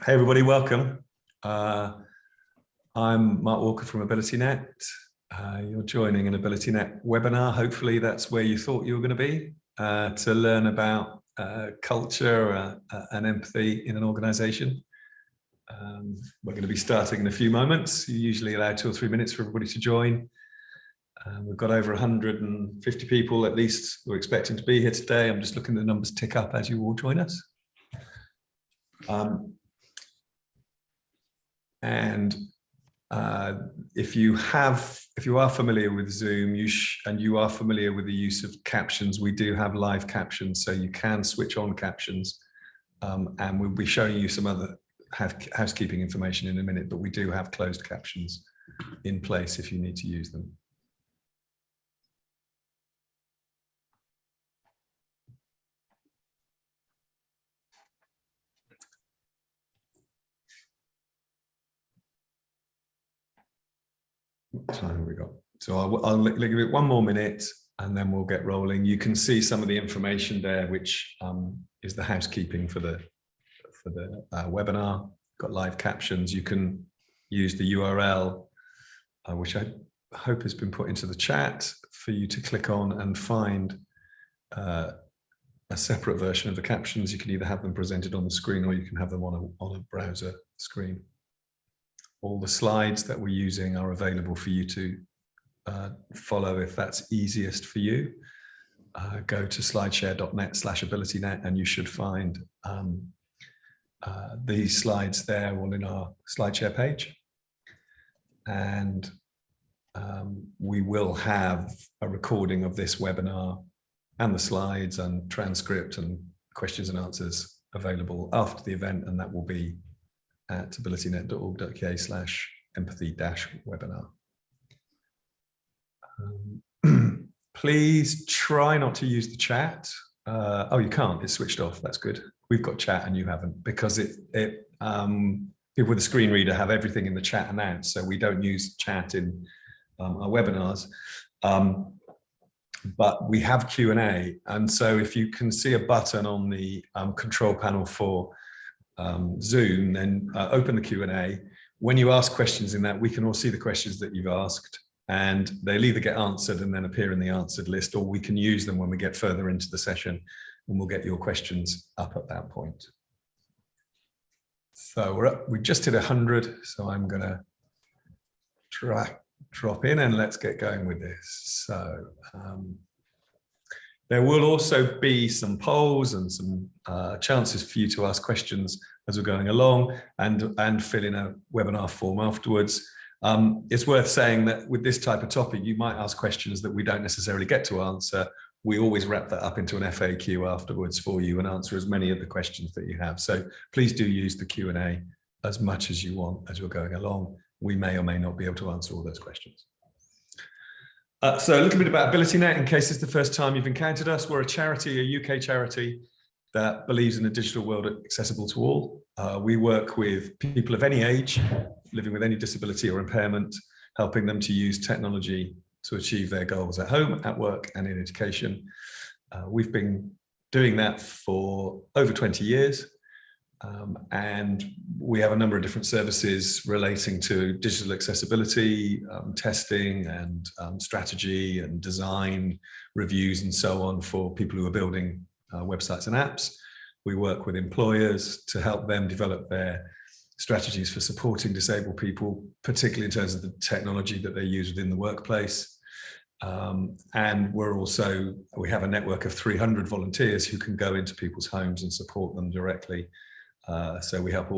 Hey everybody, welcome. I'm Mark Walker from AbilityNet. You're joining an AbilityNet webinar. Hopefully that's where you thought you were going to be to learn about culture and empathy in an organization. We're going to be starting in a few moments. You usually allow 2 or 3 minutes for everybody to join. We've got over 150 people at least who are expecting to be here today. I'm just looking at the numbers tick up as you all join us. If you are familiar with Zoom, and you are familiar with the use of captions, we do have live captions, so you can switch on captions. And we'll be showing you some other housekeeping information in a minute, but we do have closed captions in place if you need to use them. What time have we got? So I'll give it 1 more minute and then we'll get rolling. You can see some of the information there, which is the housekeeping for the webinar. Got live captions. You can use the URL, which I hope has been put into the chat, for you to click on and find a separate version of the captions. You can either have them presented on the screen or you can have them on a browser screen. All the slides that we're using are available for you to follow if that's easiest for you. Go to slideshare.net/AbilityNet and you should find these slides there all in our SlideShare page. And we will have a recording of this webinar and the slides and transcript and questions and answers available after the event, and that will be at abilitynet.org.uk/empathy-webinar. Please try not to use the chat. Oh, you can't, it's switched off, that's good. We've got chat and you haven't, because people with a screen reader have everything in the chat announced, so we don't use chat in our webinars. But we have Q&A, and so if you can see a button on the control panel for Zoom, then open the Q&A. When you ask questions in that, we can all see the questions that you've asked, and they'll either get answered and then appear in the answered list, or we can use them when we get further into the session, and we'll get your questions up at that point. So we just hit 100, so I'm going to drop in and let's get going with this. So there will also be some polls and some chances for you to ask questions as we're going along, and fill in a webinar form afterwards. It's worth saying that with this type of topic, you might ask questions that we don't necessarily get to answer. We always wrap that up into an FAQ afterwards for you and answer as many of the questions that you have. So please do use the Q&A as much as you want as we're going along. We may or may not be able to answer all those questions. So a little bit about AbilityNet, in case it's the first time you've encountered us. We're a charity, a UK charity that believes in a digital world accessible to all. We work with people of any age, living with any disability or impairment, helping them to use technology to achieve their goals at home, at work, and in education. We've been doing that for over 20 years. And we have a number of different services relating to digital accessibility, testing and strategy and design reviews and so on for people who are building websites and apps. We work with employers to help them develop their strategies for supporting disabled people, particularly in terms of the technology that they use within the workplace. And we have a network of 300 volunteers who can go into people's homes and support them directly. So we help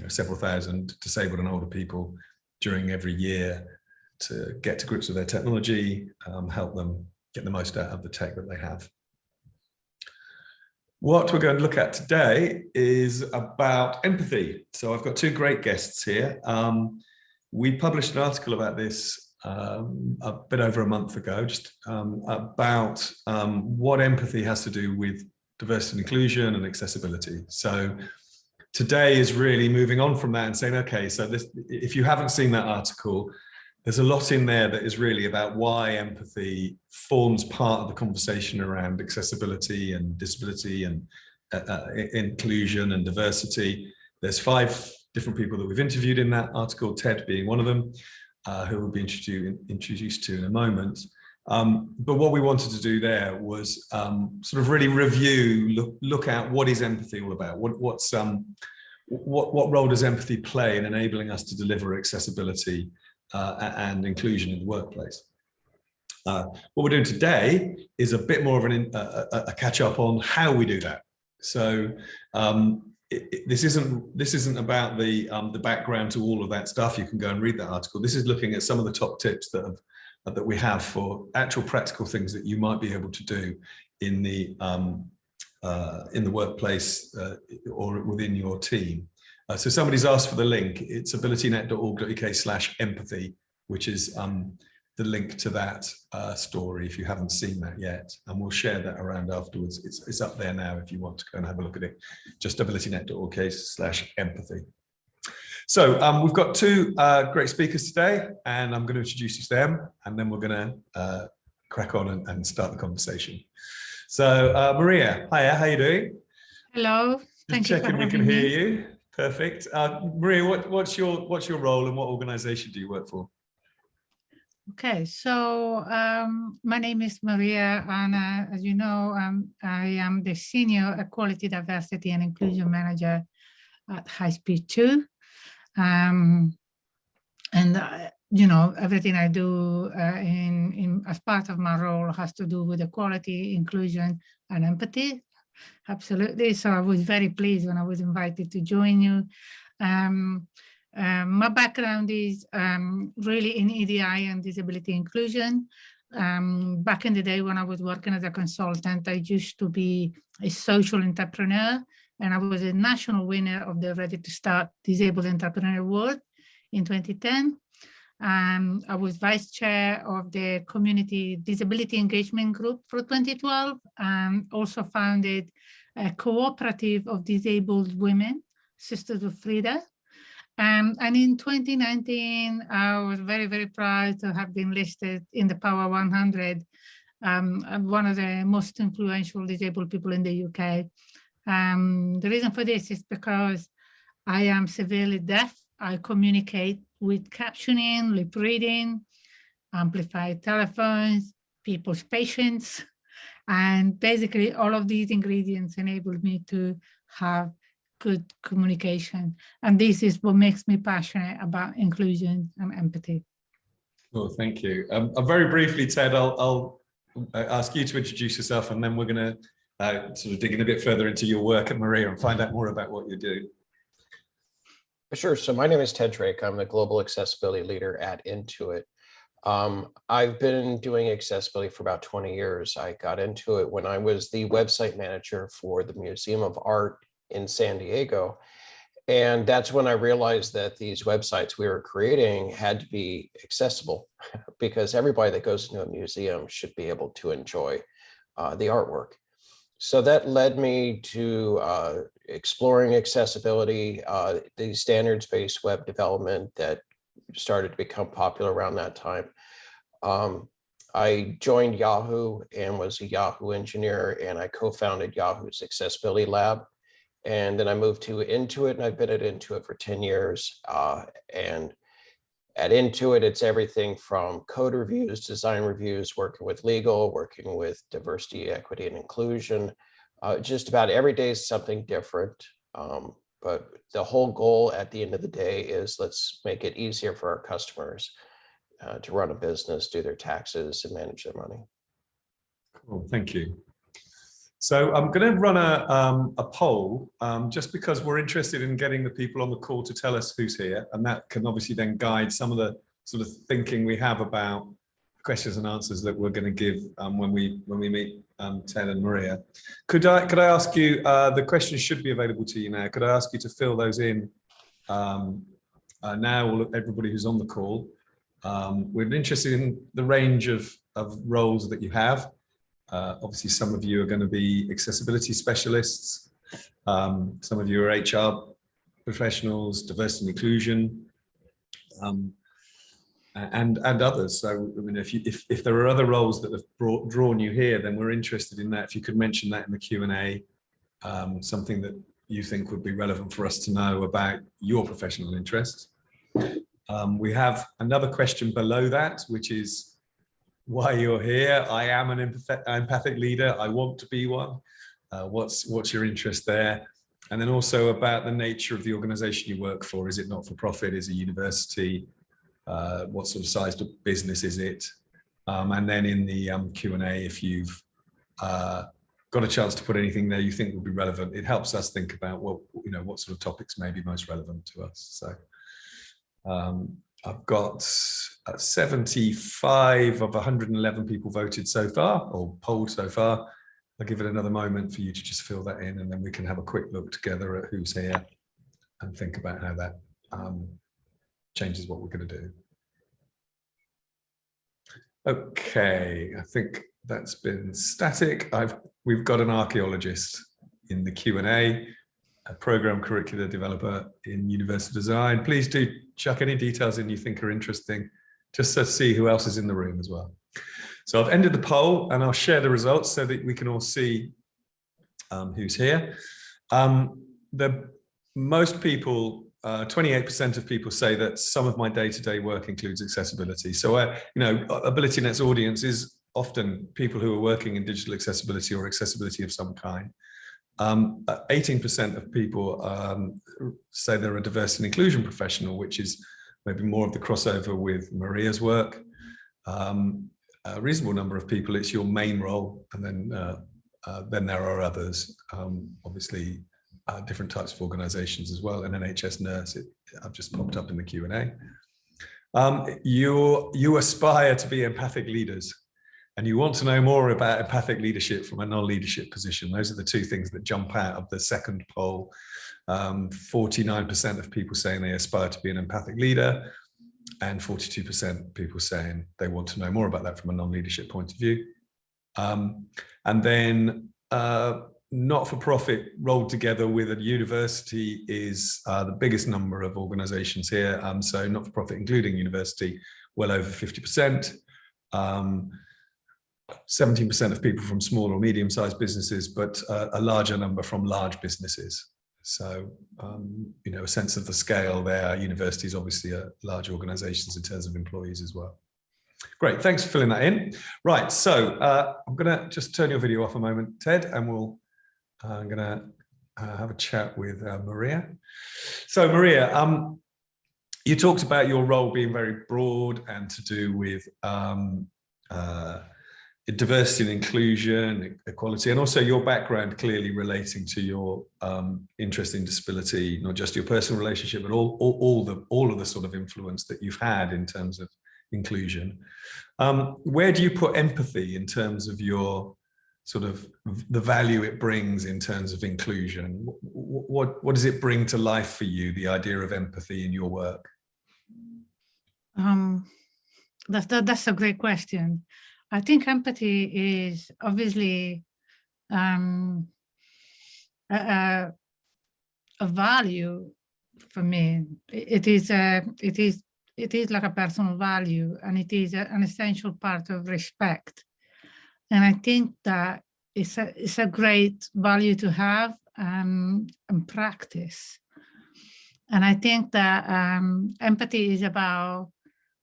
several thousand disabled and older people during every year to get to grips with their technology, help them get the most out of the tech that they have. What we're going to look at today is about empathy. So I've got 2 great guests here. We published an article about this a bit over a month ago, just about what empathy has to do with diversity and inclusion and accessibility. So today is really moving on from that and saying, okay, so if you haven't seen that article, there's a lot in there that is really about why empathy forms part of the conversation around accessibility and disability and inclusion and diversity. There's 5 different people that we've interviewed in that article, Ted being one of them, who we'll be introduced to in a moment. But what we wanted to do there was sort of really review, look at what is empathy all about? What role does empathy play in enabling us to deliver accessibility and inclusion in the workplace? What we're doing today is a bit more of a catch up on how we do that. So this isn't about the background to all of that stuff. You can go and read that article. This is looking at some of the top tips that we have for actual practical things that you might be able to do in the workplace or within your team. So somebody's asked for the link. It's abilitynet.org.uk/empathy, which is the link to that story if you haven't seen that yet, and we'll share that around afterwards. It's up there now if you want to go and have a look at it. Just abilitynet.org/empathy. So we've got 2 great speakers today, and I'm going to introduce you to them, and then we're going to crack on and start the conversation. So Maria, hiya, how you doing? Hello, thank you for having me. Checking we can hear you. Perfect. Maria, what's your role and what organisation do you work for? Okay, so my name is Maria, and as you know, I am the Senior Equality, Diversity and Inclusion Manager at High Speed 2. You know, everything I do as part of my role has to do with equality, inclusion, and empathy. Absolutely. So I was very pleased when I was invited to join you. My background is really in EDI and disability inclusion. Back in the day when I was working as a consultant, I used to be a social entrepreneur, and I was a national winner of the Ready to Start Disabled Entrepreneur Award in 2010. I was vice chair of the Community Disability Engagement Group for 2012, and also founded a cooperative of disabled women, Sisters of Frida. And in 2019, I was very, very proud to have been listed in the Power 100, one of the most influential disabled people in the UK. The reason for this is because I am severely deaf. I communicate with captioning, lip reading, amplified telephones, people's patience, and basically all of these ingredients enabled me to have good communication. And this is what makes me passionate about inclusion and empathy. Well, thank you. Very briefly, Ted, I'll ask you to introduce yourself, and then we're going to sort of dig in a bit further into your work at Maria and find out more about what you do. Sure. So my name is Ted Drake. I'm the Global Accessibility Leader at Intuit. I've been doing accessibility for about 20 years. I got into it when I was the website manager for the Museum of Art in San Diego. And that's when I realized that these websites we were creating had to be accessible because everybody that goes into a museum should be able to enjoy the artwork. So that led me to exploring accessibility, the standards-based web development that started to become popular around that time. I joined Yahoo and was a Yahoo engineer, and I co-founded Yahoo's Accessibility Lab. And then I moved to Intuit, and I've been at Intuit for 10 years. And at Intuit, it's everything from code reviews, design reviews, working with legal, working with diversity, equity, and inclusion. Just about every day is something different. But the whole goal at the end of the day is let's make it easier for our customers to run a business, do their taxes, and manage their money. Cool, thank you. So I'm going to run a poll just because we're interested in getting the people on the call to tell us who's here, and that can obviously then guide some of the sort of thinking we have about questions and answers that we're going to give when we meet Ted and Maria. Could I ask you, the questions should be available to you now. Could I ask you to fill those in now, everybody who's on the call? We're interested in the range of roles that you have. Obviously, some of you are going to be accessibility specialists. Some of you are HR professionals, diversity and inclusion, and others. So, I mean, if there are other roles that have drawn you here, then we're interested in that. If you could mention that in the Q&A, something that you think would be relevant for us to know about your professional interests. We have another question below that, which is why you're here. I am an empathic leader. I want to be one. What's your interest there? And then also about the nature of the organization you work for. Is it not for profit? Is it a university? What sort of size of business is it? And then in the Q&A, if you've got a chance to put anything there you think would be relevant, it helps us think about what sort of topics may be most relevant to us. So I've got 75 of 111 people voted so far, or polled so far. I'll give it another moment for you to just fill that in, and then we can have a quick look together at who's here and think about how that changes what we're going to do. Okay, I think that's been static. We've got an archaeologist in the Q&A, a program curricular developer in University Design. Please do chuck any details in you think are interesting, just to see who else is in the room as well. So I've ended the poll, and I'll share the results so that we can all see who's here. Most people, 28% of people say that some of my day-to-day work includes accessibility. So, AbilityNet's audience is often people who are working in digital accessibility or accessibility of some kind. 18% of people say they're a diversity and inclusion professional, which is maybe more of the crossover with Maria's work. A reasonable number of people, it's your main role, and then there are others, obviously different types of organizations as well. An NHS nurse, I've just popped up in the Q&A. You aspire to be empathic leaders, and you want to know more about empathic leadership from a non-leadership position. Those are the two things that jump out of the second poll. 49% of people saying they aspire to be an empathic leader, and 42% people saying they want to know more about that from a non-leadership point of view. And then not-for-profit rolled together with a university is the biggest number of organizations here. So not-for-profit, including university, well over 50%. 17% of people from small or medium-sized businesses, but a larger number from large businesses. So, a sense of the scale there. Universities obviously are large organizations in terms of employees as well. Great, thanks for filling that in. Right, so I'm gonna just turn your video off a moment, Ted, and I'm gonna have a chat with Maria. So Maria, you talked about your role being very broad and to do with diversity and inclusion, equality, and also your background clearly relating to your interest in disability, not just your personal relationship, but all of the sort of influence that you've had in terms of inclusion. Where do you put empathy in terms of your sort of the value it brings in terms of inclusion? What does it bring to life for you, the idea of empathy in your work? That's a great question. I think empathy is obviously a value for me. It is like a personal value, and it is an essential part of respect. And I think that it's a great value to have and practice. And I think that empathy is about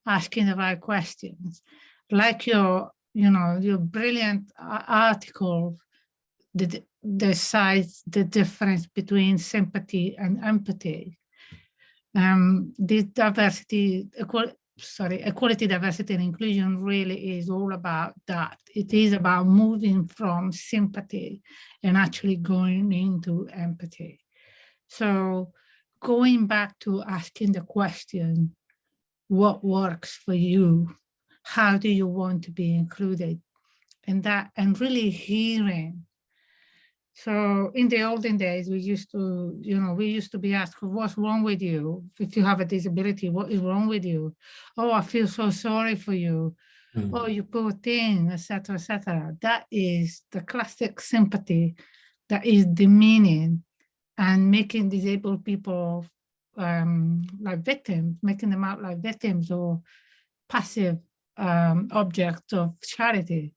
asking the right questions. Like your brilliant article that decides the difference between sympathy and empathy. This equality, diversity, and inclusion really is all about that. It is about moving from sympathy and actually going into empathy. So going back to asking the question, what works for you? How do you want to be included? And really hearing. So in the olden days, we used to be asked, what's wrong with you? If you have a disability, what is wrong with you? Oh, I feel so sorry for you. Oh, you poor thing, etc., etc. That is the classic sympathy that is demeaning and making disabled people like victims, making them out like victims or passive objects of charity.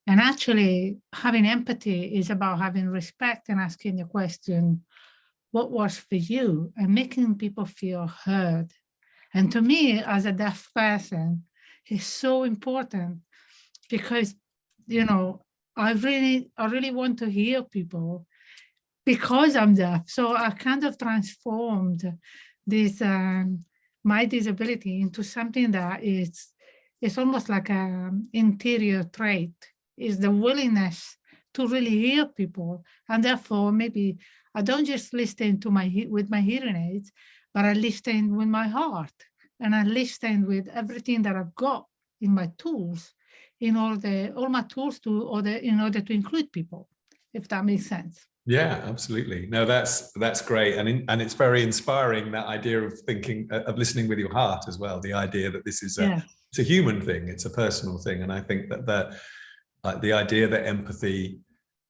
And actually having empathy is about having respect and asking the question, what works for you and making people feel heard. And to me, as a deaf person, it's so important because, I really want to hear people because I'm deaf. So I kind of transformed this my disability into something that it's almost like an interior trait, is the willingness to really hear people. And therefore, maybe I don't just listen to with my hearing aids, but I listen with my heart, and I listen with everything that I've got in my tools, all my tools in order to include people, if that makes sense. Yeah, absolutely. No, that's great, and it's very inspiring, that idea of thinking of listening with your heart as well. The idea that this is it's a human thing, it's a personal thing, and I think that the idea that empathy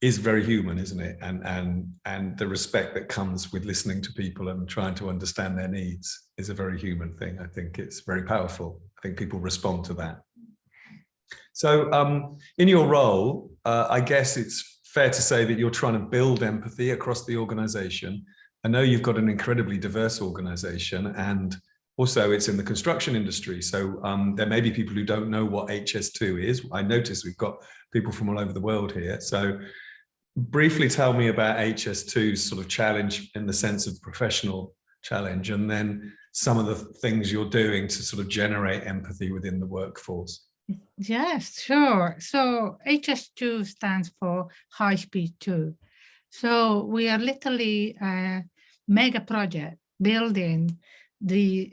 is very human, isn't it? And the respect that comes with listening to people and trying to understand their needs is a very human thing. I think it's very powerful. I think people respond to that. So, in your role, I guess it's fair to say that you're trying to build empathy across the organization. I know you've got an incredibly diverse organization, and also it's in the construction industry. So there may be people who don't know what HS2 is. I notice we've got people from all over the world here. So briefly tell me about HS2's sort of challenge in the sense of professional challenge, and then some of the things you're doing to sort of generate empathy within the workforce. Yes, sure. So HS2 stands for High Speed 2. So we are literally a mega project building the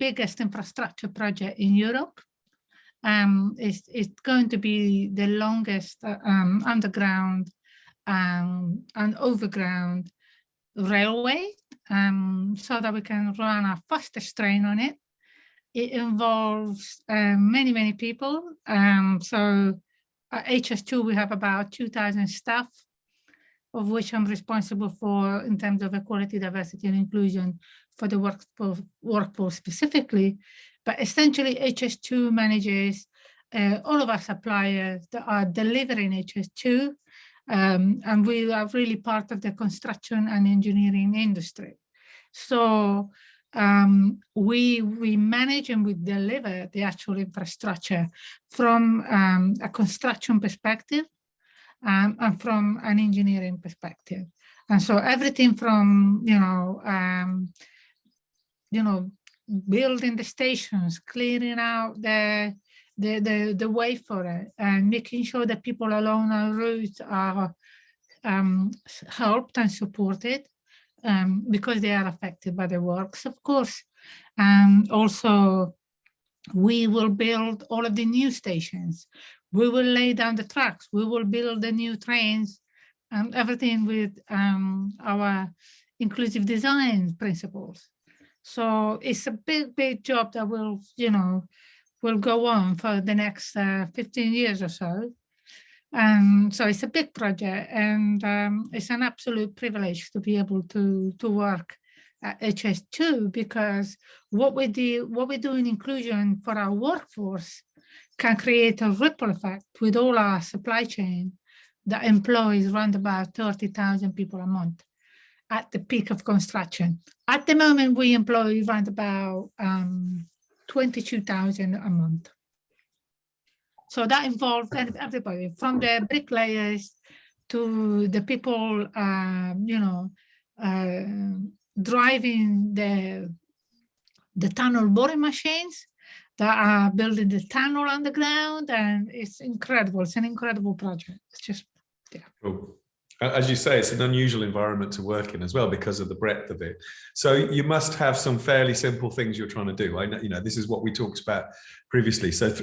biggest infrastructure project in Europe. It's going to be the longest underground and overground railway, so that we can run our fastest train on it. It involves many, many people. So at HS2, we have about 2,000 staff, of which I'm responsible for in terms of equality, diversity, and inclusion for the workforce specifically. But essentially, HS2 manages all of our suppliers that are delivering HS2. And we are really part of the construction and engineering industry. So we manage and we deliver the actual infrastructure from a construction perspective and from an engineering perspective. And so everything from, building the stations, clearing out the way for it, and making sure that people along our routes are helped and supported, because they are affected by the works, of course. Also, we will build all of the new stations. We will lay down the tracks. We will build the new trains, and everything with our inclusive design principles. So it's a big, big job that will go on for the next 15 years or so. So it's a big project, and it's an absolute privilege to be able to work at HS2, because what we do in inclusion for our workforce can create a ripple effect with all our supply chain that employs around about 30,000 people a month at the peak of construction. At the moment, we employ around about 22,000 a month. So that involves everybody, from the bricklayers to the people, driving the tunnel boring machines that are building the tunnel underground, and it's incredible. It's an incredible project. It's just, yeah. Cool. As you say, it's an unusual environment to work in as well because of the breadth of it. So you must have some fairly simple things you're trying to do. I know, this is what we talked about previously. So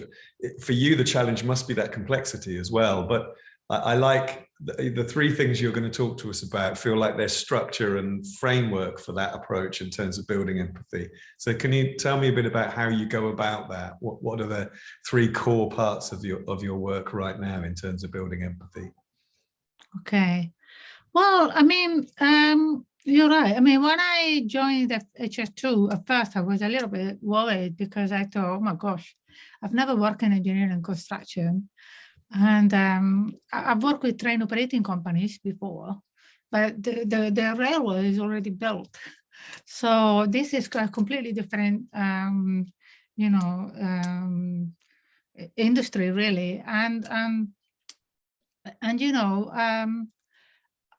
for you, the challenge must be that complexity as well. But I like the three things you're going to talk to us about feel like there's structure and framework for that approach in terms of building empathy. So can you tell me a bit about how you go about that? What are the three core parts of your work right now in terms of building empathy? Okay. Well, I mean, you're right. I mean, when I joined the HS2, at first I was a little bit worried because I thought, oh my gosh, I've never worked in engineering and construction. And I've worked with train operating companies before, but the railway is already built. So this is a completely different, industry really. And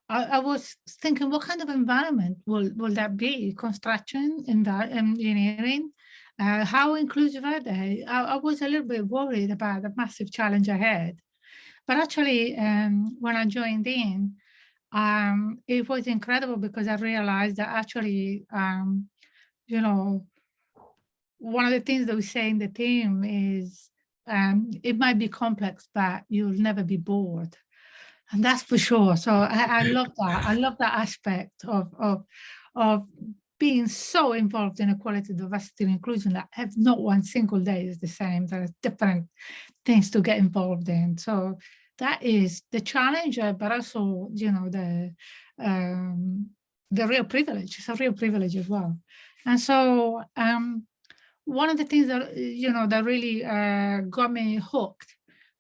I was thinking, what kind of environment will that be? Construction, engineering, how inclusive are they? I was a little bit worried about the massive challenge ahead. But actually, when I joined in, it was incredible because I realized that actually, one of the things that we say in the team is it might be complex, but you'll never be bored. And that's for sure. So I love that. I love that aspect of being so involved in equality, diversity, and inclusion that not one single day is the same. There are different things to get involved in. So that is the challenge, but also, the real privilege. It's a real privilege as well. And so one of the things that, that really got me hooked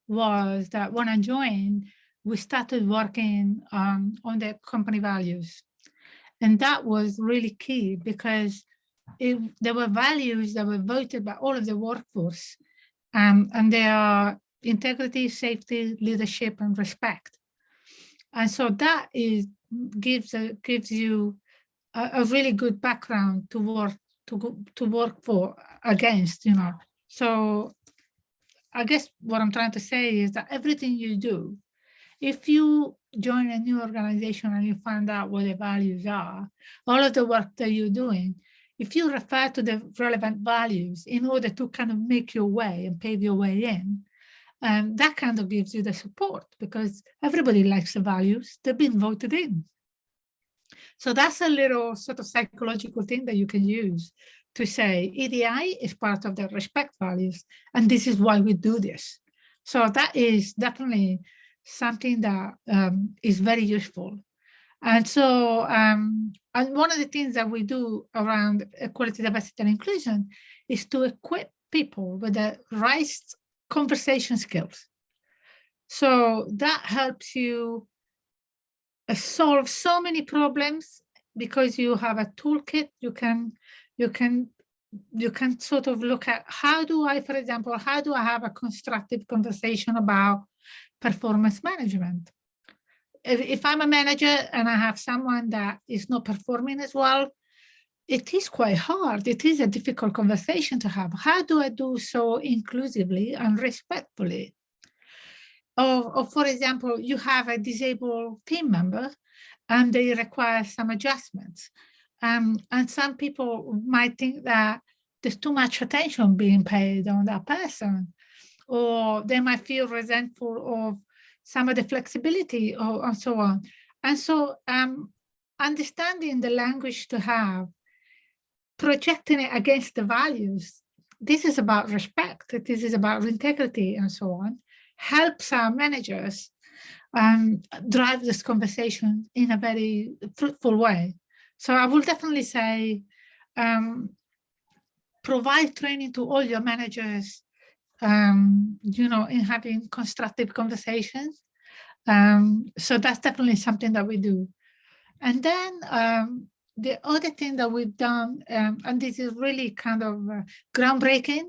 was that when I joined, we started working on the company values. And that was really key because there were values that were voted by all of the workforce. And they are integrity, safety, leadership, and respect. And so that gives you a really good background to work for against, So I guess what I'm trying to say is that everything you do, if you join a new organization and you find out what the values are, all of the work that you're doing, if you refer to the relevant values in order to kind of make your way and pave your way in, that kind of gives you the support because everybody likes the values, they've been voted in. So that's a little sort of psychological thing that you can use to say EDI is part of the respect values, and this is why we do this. So that is definitely something that is very useful. And so, and one of the things that we do around equality, diversity, and inclusion is to equip people with the right conversation skills. So that helps you solve so many problems because you have a toolkit. You can sort of look at how do I have a constructive conversation about performance management? If I'm a manager and I have someone that is not performing as well, it is quite hard. It is a difficult conversation to have. How do I do so inclusively and respectfully? Or for example, you have a disabled team member and they require some adjustments. And some people might think that there's too much attention being paid on that person, or they might feel resentful of some of the flexibility and so on. And so understanding the language to have, projecting it against the values, this is about respect, this is about integrity and so on, helps our managers drive this conversation in a very fruitful way. So I will definitely say, provide training to all your managers, in having constructive conversations. So that's definitely something that we do. And then the other thing that we've done, and this is really kind of groundbreaking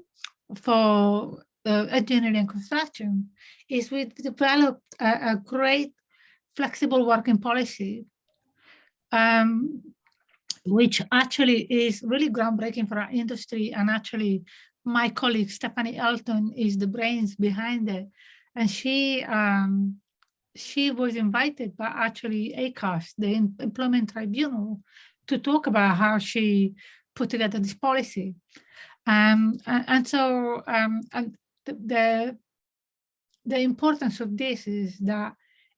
for engineering and construction, is we've developed a great flexible working policy, which actually is really groundbreaking for our industry. And actually, my colleague Stephanie Elton is the brains behind it, and she was invited by actually ACAS, the Employment Tribunal, to talk about how she put together this policy. And so the importance of this is that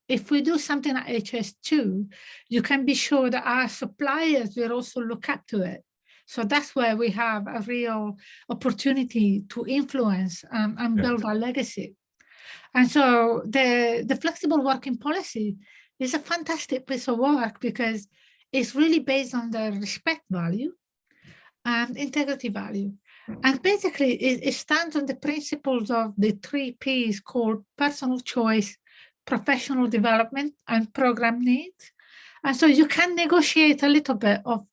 if we do something at HS2, you can be sure that our suppliers will also look up to it. So that's where we have a real opportunity to influence and build our legacy. And so the flexible working policy is a fantastic piece of work because it's really based on the respect value and integrity value. And basically, it stands on the principles of the 3 Ps called personal choice, professional development, and program needs. And so you can negotiate a little bit of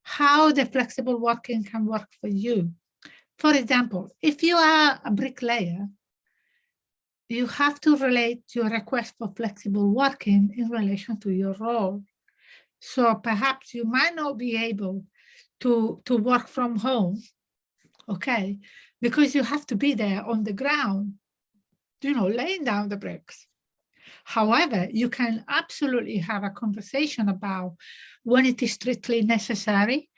how the flexible working can work for you. For example, if you are a bricklayer, you have to relate your request for flexible working in relation to your role. So perhaps you might not be able to work from home, okay, because you have to be there on the ground, laying down the bricks. However, you can absolutely have a conversation about when it is strictly necessary.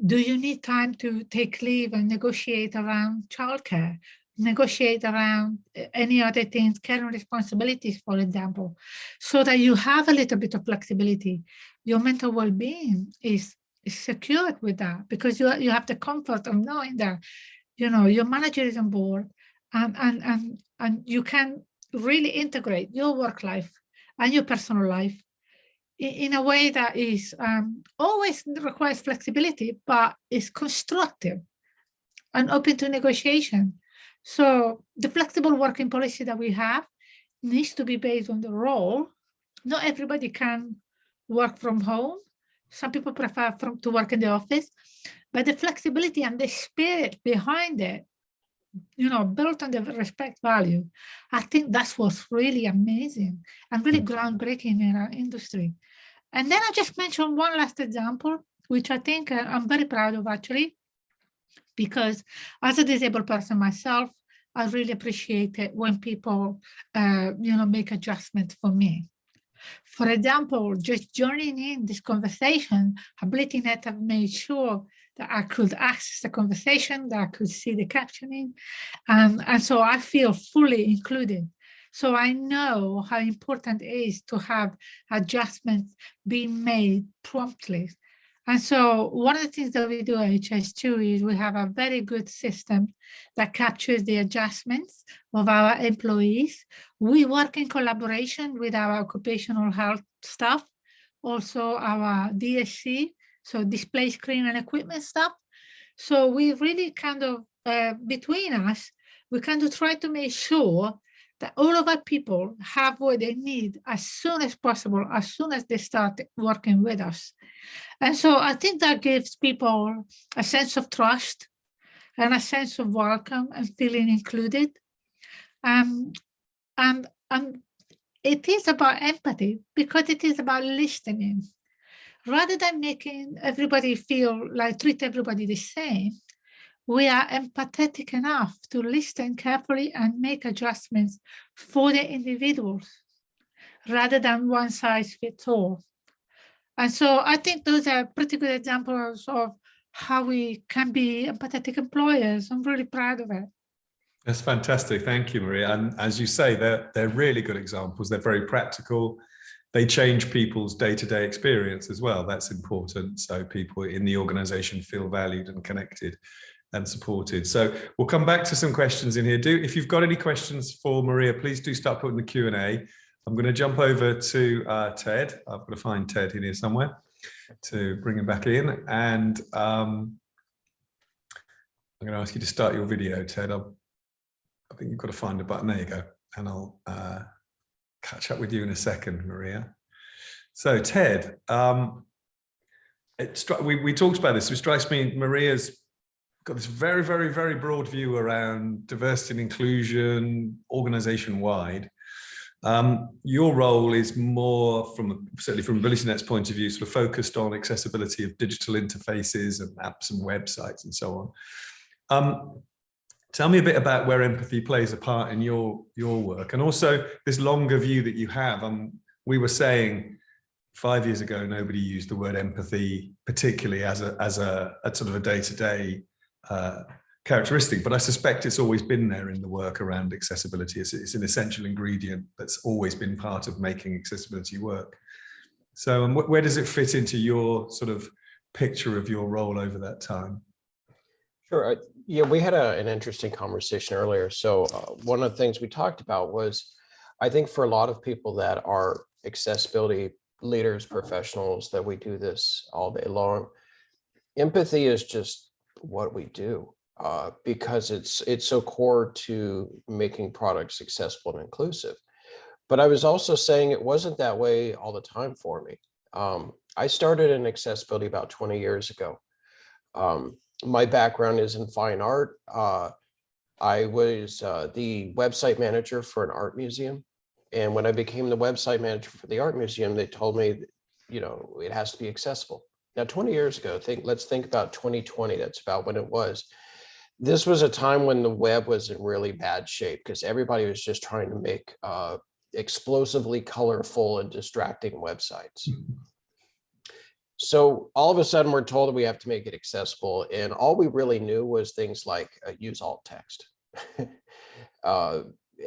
Do you need time to take leave and negotiate around childcare, negotiate around any other things, care and responsibilities, for example, so that you have a little bit of flexibility. Your mental well-being is secured with that, because you have the comfort of knowing that, your manager is on board, and you can really integrate your work life and your personal life in a way that is always requires flexibility, but is constructive and open to negotiation. So the flexible working policy that we have needs to be based on the role. Not everybody can work from home. Some people prefer to work in the office, but the flexibility and the spirit behind it, built on the respect value, I think that's what's really amazing and really groundbreaking in our industry. And then I just mentioned one last example, which I think I'm very proud of, actually, because as a disabled person myself, I really appreciate it when people, make adjustments for me. For example, just joining in this conversation, AbilityNet have made sure that I could access the conversation, that I could see the captioning, and so I feel fully included. So I know how important it is to have adjustments being made promptly. And so one of the things that we do at HS2 is we have a very good system that captures the adjustments of our employees. We work in collaboration with our occupational health staff, also our DSC, so display screen and equipment staff. So we really kind of, between us, we kind of try to make sure that all of our people have what they need as soon as possible, as soon as they start working with us. And so I think that gives people a sense of trust and a sense of welcome and feeling included. And it is about empathy, because it is about listening. Rather than making everybody feel like treat everybody the same, we are empathetic enough to listen carefully and make adjustments for the individuals, rather than one size fits all. And so I think those are pretty good examples of how we can be empathetic employers. I'm really proud of it. That's fantastic. Thank you, Maria. And as you say, they're really good examples. They're very practical. They change people's day-to-day experience as well. That's important. So people in the organization feel valued and connected and supported. So we'll come back to some questions in here. If you've got any questions for Maria, please do start putting the Q&A. I'm going to jump over to Ted. I've got to find Ted in here somewhere to bring him back in. And I'm going to ask you to start your video, Ted. I think you've got to find a button. There you go. And I'll catch up with you in a second, Maria. So Ted, we talked about this. It strikes me Maria's got this very, very, very broad view around diversity and inclusion, organization-wide. Your role is more, certainly from AbilityNet's point of view, sort of focused on accessibility of digital interfaces and apps and websites and so on. Tell me a bit about where empathy plays a part in your work, and also this longer view that you have. We were saying 5 years ago, nobody used the word empathy particularly as a sort of a day-to-day characteristic, but I suspect it's always been there in the work around accessibility. It's an essential ingredient that's always been part of making accessibility work. So where does it fit into your sort of picture of your role over that time? Sure. Yeah, we had an interesting conversation earlier. So one of the things we talked about was, I think for a lot of people that are accessibility leaders, professionals, that we do this all day long, empathy is just what we do, because it's so core to making products accessible and inclusive. But I was also saying it wasn't that way all the time for me. I started in accessibility about 20 years ago. My background is in fine art. I was the website manager for an art museum. And when I became the website manager for the art museum, they told me, you know, it has to be accessible. Now, 20 years ago, let's think about 2020. That's about when it was. This was a time when the web was in really bad shape because everybody was just trying to make explosively colorful and distracting websites. So all of a sudden we're told that we have to make it accessible. And all we really knew was things like use alt text.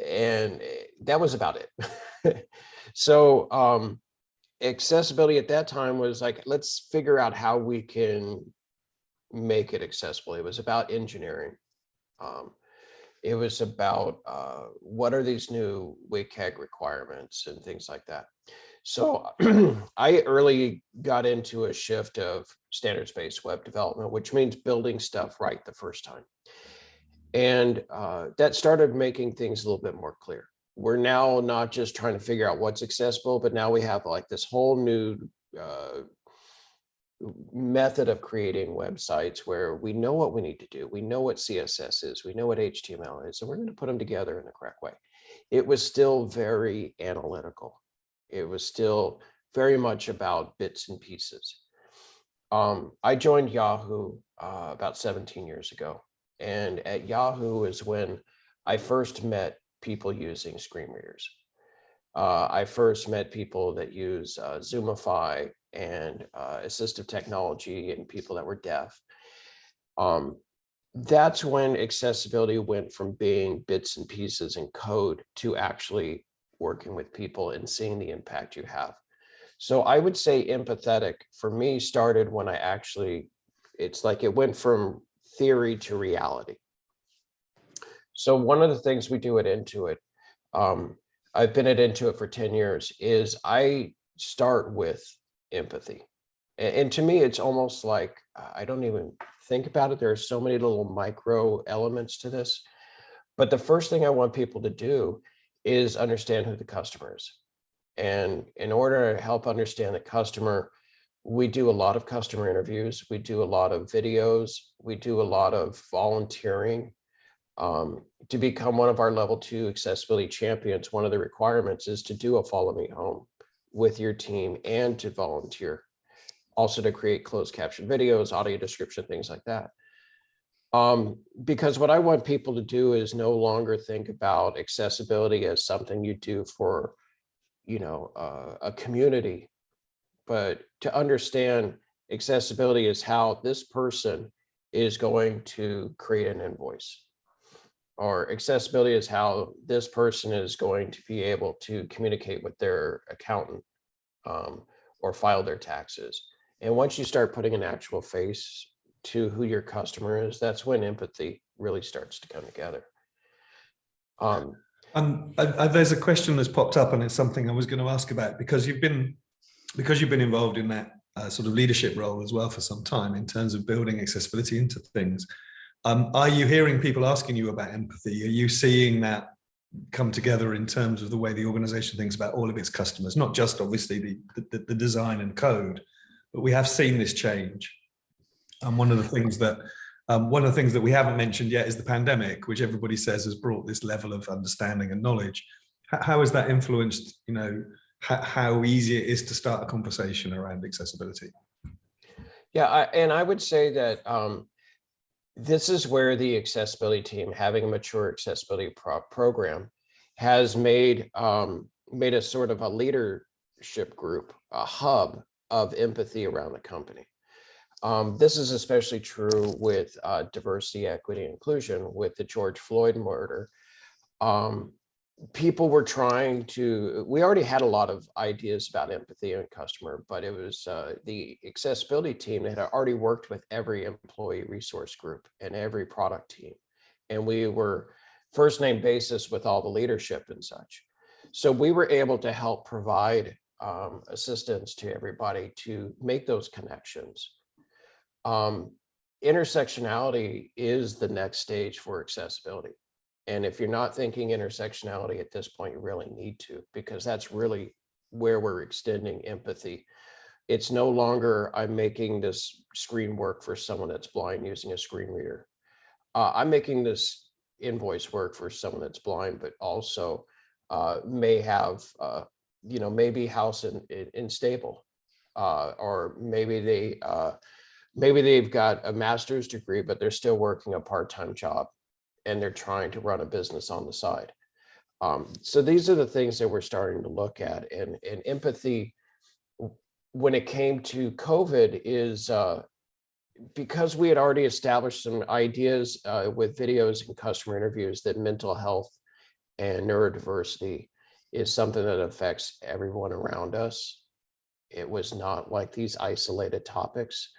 And that was about it. So accessibility at that time was like, let's figure out how we can make it accessible. It was about engineering. It was about what are these new WCAG requirements and things like that. So I early got into a shift of standards-based web development, which means building stuff right the first time. And that started making things a little bit more clear. We're now not just trying to figure out what's accessible, but now we have like this whole new method of creating websites where we know what we need to do. We know what CSS is, we know what HTML is, and we're going to put them together in the correct way. It was still very analytical. It was still very much about bits and pieces. I joined Yahoo about 17 years ago. And at Yahoo is when I first met people using screen readers. I first met people that use Zoomify and assistive technology and people that were deaf. That's when accessibility went from being bits and pieces and code to actually working with people and seeing the impact you have. So I would say empathetic for me started when I actually, it's like it went from theory to reality. So one of the things we do at Intuit, I've been at Intuit for 10 years, is I start with empathy. And to me, it's almost like, I don't even think about it. There are so many little micro elements to this. But the first thing I want people to do is understand who the customer is. And in order to help understand the customer, we do a lot of customer interviews. We do a lot of videos. We do a lot of volunteering. To become one of our level 2 accessibility champions, one of the requirements is to do a follow me home with your team and to volunteer. Also to create closed caption videos, audio description, things like that. Because what I want people to do is no longer think about accessibility as something you do for, you know, a community, but to understand accessibility is how this person is going to create an invoice, or accessibility is how this person is going to be able to communicate with their accountant or file their taxes. And once you start putting an actual face to who your customer is, that's when empathy really starts to come together. There's a question that's popped up, and it's something I was going to ask about, because you've been involved in that sort of leadership role as well for some time in terms of building accessibility into things. Are you hearing people asking you about empathy? Are you seeing that come together in terms of the way the organization thinks about all of its customers, not just obviously the design and code, but we have seen this change. And one of the things that we haven't mentioned yet is the pandemic, which everybody says has brought this level of understanding and knowledge. How has that influenced, you know, how easy it is to start a conversation around accessibility? Yeah, and I would say that this is where the accessibility team, having a mature accessibility program, has made a sort of a leadership group, a hub of empathy around the company. This is especially true with diversity, equity, and inclusion. With the George Floyd murder, people were trying to, we already had a lot of ideas about empathy and customer, but it was the accessibility team that had already worked with every employee resource group and every product team. And we were first name basis with all the leadership and such. So we were able to help provide assistance to everybody to make those connections. Intersectionality is the next stage for accessibility. And if you're not thinking intersectionality at this point, you really need to, because that's really where we're extending empathy It's no longer I'm making this screen work for someone that's blind using a screen reader. I'm making this invoice work for someone that's blind, but also may have, maybe house in stable, or maybe they've got a master's degree, but they're still working a part-time job and they're trying to run a business on the side. So these are the things that we're starting to look at, and empathy when it came to COVID is because we had already established some ideas with videos and customer interviews that mental health and neurodiversity is something that affects everyone around us. It was not like these isolated topics.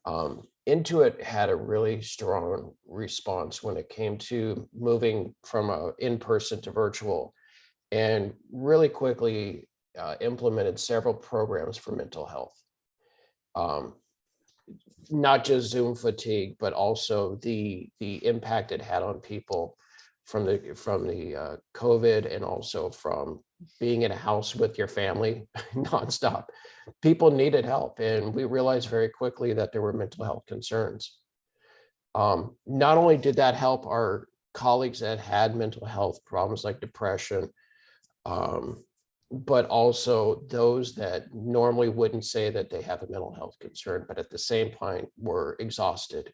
Intuit had a really strong response when it came to moving from in-person to virtual, and really quickly implemented several programs for mental health. Not just Zoom fatigue, but also the impact it had on people from the COVID, and also from being in a house with your family nonstop. People needed help, and we realized very quickly that there were mental health concerns. Not only did that help our colleagues that had mental health problems like depression, but also those that normally wouldn't say that they have a mental health concern, but at the same point were exhausted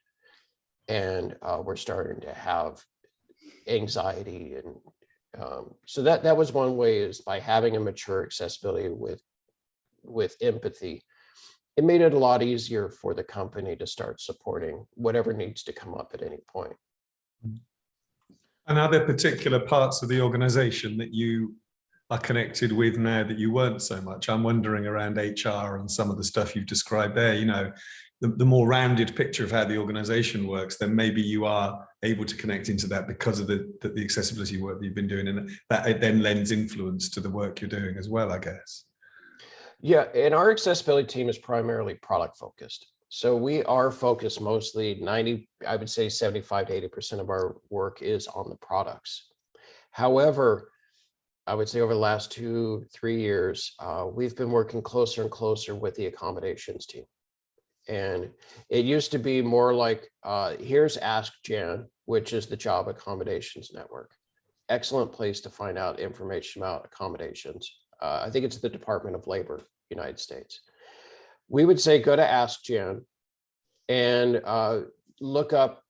and were starting to have anxiety. And so that was one way, is by having a mature accessibility with empathy. It made it a lot easier for the company to start supporting whatever needs to come up at any point. And are there particular parts of the organization that you are connected with now that you weren't so much? I'm wondering around HR and some of the stuff you've described there, the more rounded picture of how the organization works, then maybe you are able to connect into that because of the accessibility work that you've been doing, and that it then lends influence to the work you're doing as well, I guess. Yeah, and our accessibility team is primarily product focused. So we are focused mostly 75 to 80% of our work is on the products. However, I would say over the last 2-3 years, we've been working closer and closer with the accommodations team. And it used to be more like, here's Ask Jan, which is the Job Accommodations Network. Excellent place to find out information about accommodations. I think it's the Department of Labor, United States. We would say, go to Ask Jan and look up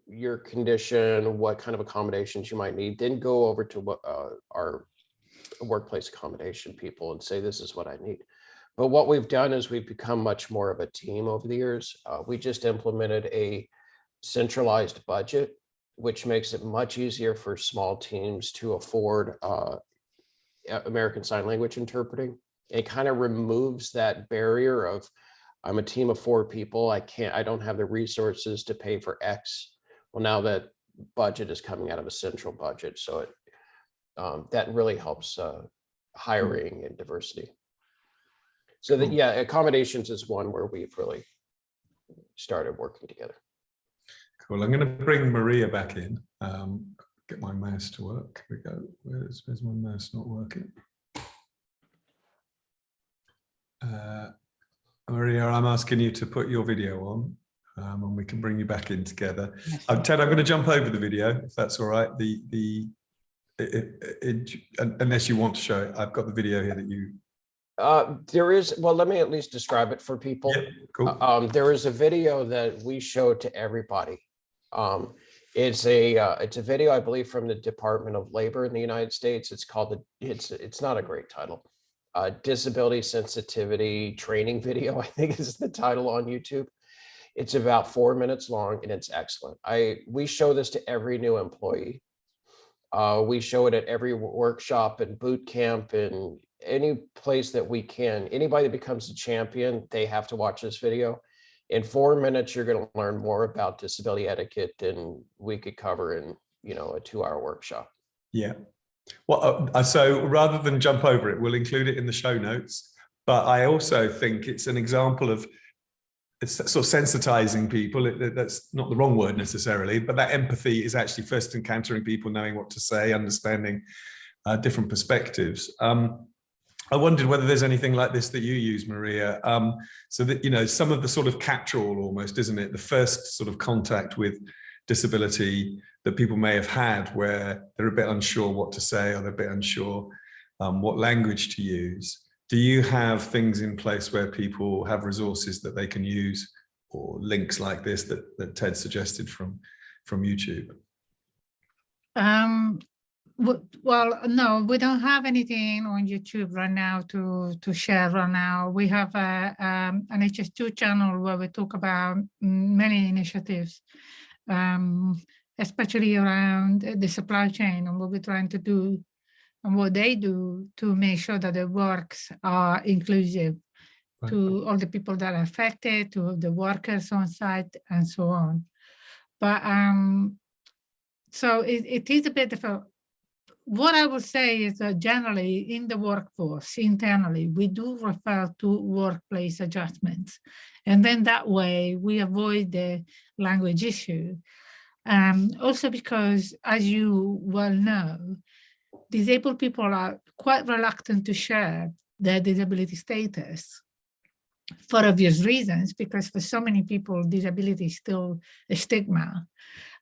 your condition, what kind of accommodations you might need, then go over to our workplace accommodation people and say, this is what I need. But what we've done is we've become much more of a team over the years. We just implemented a centralized budget, which makes it much easier for small teams to afford American Sign Language interpreting. It kind of removes that barrier of, I'm a team of 4 people. I don't have the resources to pay for X. Well, now that budget is coming out of a central budget. So it that really helps hiring and diversity. So that, yeah, accommodations is one where we've really started working together. Cool. I'm going to bring Maria back in. Get my mouse to work. Here we go. Where's my mouse not working? Maria, I'm asking you to put your video on, and we can bring you back in together. Yes. Ted, I'm going to jump over the video, if that's all right. Unless you want to show it, I've got the video here that you. There is, well, let me at least describe it for people. Yeah, cool. There is a video that we show to everybody. It's a video, I believe, from the Department of Labor in the United States. It's called it's not a great title. Disability sensitivity training video, I think is the title on YouTube. It's about 4 minutes long and it's excellent. We show this to every new employee. We show it at every workshop and boot camp and any place that we can. Anybody that becomes a champion, they have to watch this video. In 4 minutes, you're going to learn more about disability etiquette than we could cover in, a 2-hour workshop. Yeah. Well, so rather than jump over it, we'll include it in the show notes. But I also think it's an example of it's sort of sensitizing people. That's not the wrong word necessarily, but that empathy is actually first encountering people, knowing what to say, understanding different perspectives. I wondered whether there's anything like this that you use, Maria. So that, you know, some of the sort of catch-all almost, isn't it? The first sort of contact with disability that people may have had where they're a bit unsure what to say, or they're a bit unsure what language to use. Do you have things in place where people have resources that they can use, or links like this that Ted suggested from YouTube? Well, no, we don't have anything on YouTube right now to share right now. We have an HS2 channel where we talk about many initiatives, especially around the supply chain and what we're trying to do and what they do to make sure that the works are inclusive to all the people that are affected, to the workers on site, and so on. But so it is a bit different. What I would say is that generally in the workforce, internally, we do refer to workplace adjustments. And then that way we avoid the language issue. Also because, as you well know, disabled people are quite reluctant to share their disability status for obvious reasons, because for so many people, disability is still a stigma.